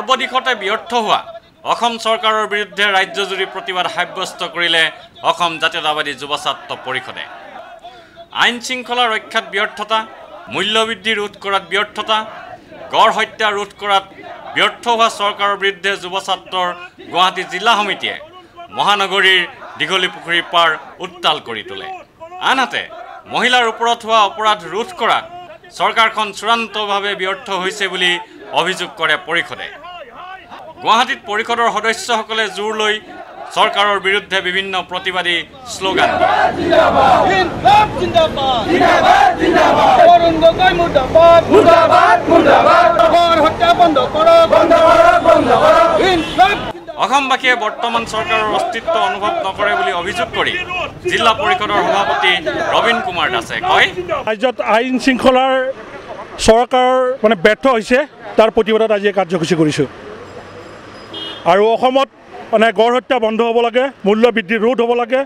সৰ্বদিশতে ব্যৰ্থ হোৱা অসম চৰকাৰৰ বিৰুদ্ধে ৰাজ্যজুৰি প্ৰতিবাদ সাব্যস্ত কৰিলে অসম জাতীয়তাবাদী যুৱ ছাত্ৰ পৰিষদে। আইন শৃংখলা ৰক্ষাত ব্যৰ্থতা, মূল্যবৃদ্ধি ৰোধ কৰাত ব্যৰ্থতা, গড় হত্যা ৰোধ কৰাত ব্যৰ্থ হোৱা চৰকাৰৰ বিৰুদ্ধে যুৱ ছাত্ৰৰ গুৱাহাটী জিলা সমিতিয়ে মহানগৰীৰ দীঘলী পুখুৰীৰ পাৰ উত্তাল কৰি তোলে। আনহাতে মহিলাৰ ওপৰত হোৱা অপৰাধ ৰোধ কৰাত চৰকাৰখন চূড়ান্তভাৱে ব্যৰ্থ হৈছে বুলি অভিযোগ কৰে পৰিষদে। গুৱাহাটীত পৰিষদৰ সদস্যসকলে জোৰ লৈ চৰকাৰৰ বিৰুদ্ধে বিভিন্ন প্ৰতিবাদী শ্লোগান অসমবাসীয়ে বৰ্তমান চৰকাৰৰ অস্তিত্ব অনুভৱ নকৰে বুলি অভিযোগ কৰি জিলা পৰিষদৰ সভাপতি ৰবীন কুমাৰ দাসে কয়, ৰাজ্যত আইন শৃংখলাৰ চৰকাৰ ব্যৰ্থ হৈছে, তাৰ প্ৰতিবাদত আজি কাৰ্যসূচী কৰিছোঁ। আৰু অসমত গড় হত্যা বন্ধ হ'ব লাগে, মূল্য বৃদ্ধি ৰোধ হ'ব লাগে।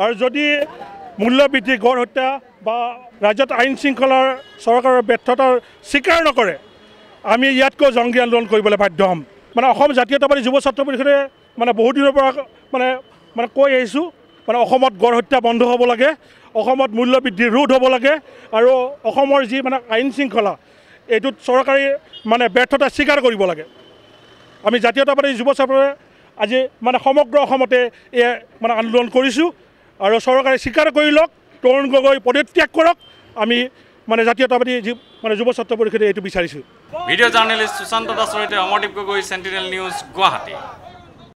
আৰু যদি মূল্য বৃদ্ধি, গড় হত্যা বা ৰাজ্যত আইন শৃংখলাৰ চৰকাৰৰ ব্যৰ্থতাৰ স্বীকাৰ নকৰে, আমি ইয়াতকৈ জংগী আন্দোলন কৰিবলৈ বাধ্য হ'ম। অসম জাতীয়তাবাদী যুৱ ছাত্ৰ পৰিষদে বহুত দিনৰ পৰা কৈ আহিছোঁ, অসমত গড় হত্যা বন্ধ হ'ব লাগে, অসমত মূল্য বৃদ্ধি ৰোধ হ'ব লাগে, আৰু অসমৰ যি আইন শৃংখলা এইটোত চৰকাৰী ব্যৰ্থতা স্বীকাৰ কৰিব লাগে। আমি জাতীয়তাবাদী যুৱ ছাত্ৰই আজি সমগ্ৰ অসমতে এই আন্দোলন কৰিছোঁ। আৰু চৰকাৰে স্বীকাৰ কৰি লওক, তৰুণ গগৈ পদত্যাগ কৰক। আমি জাতীয়তাবাদী যুৱ ছাত্ৰ পৰিষদে এইটো বিচাৰিছোঁ। ভিডিঅ' জাৰ্নেলিষ্ট সুশান্ত দাসৰ সৈতে অমৰদীপ গগৈ, চেণ্টিনেল নিউজ, গুৱাহাটী।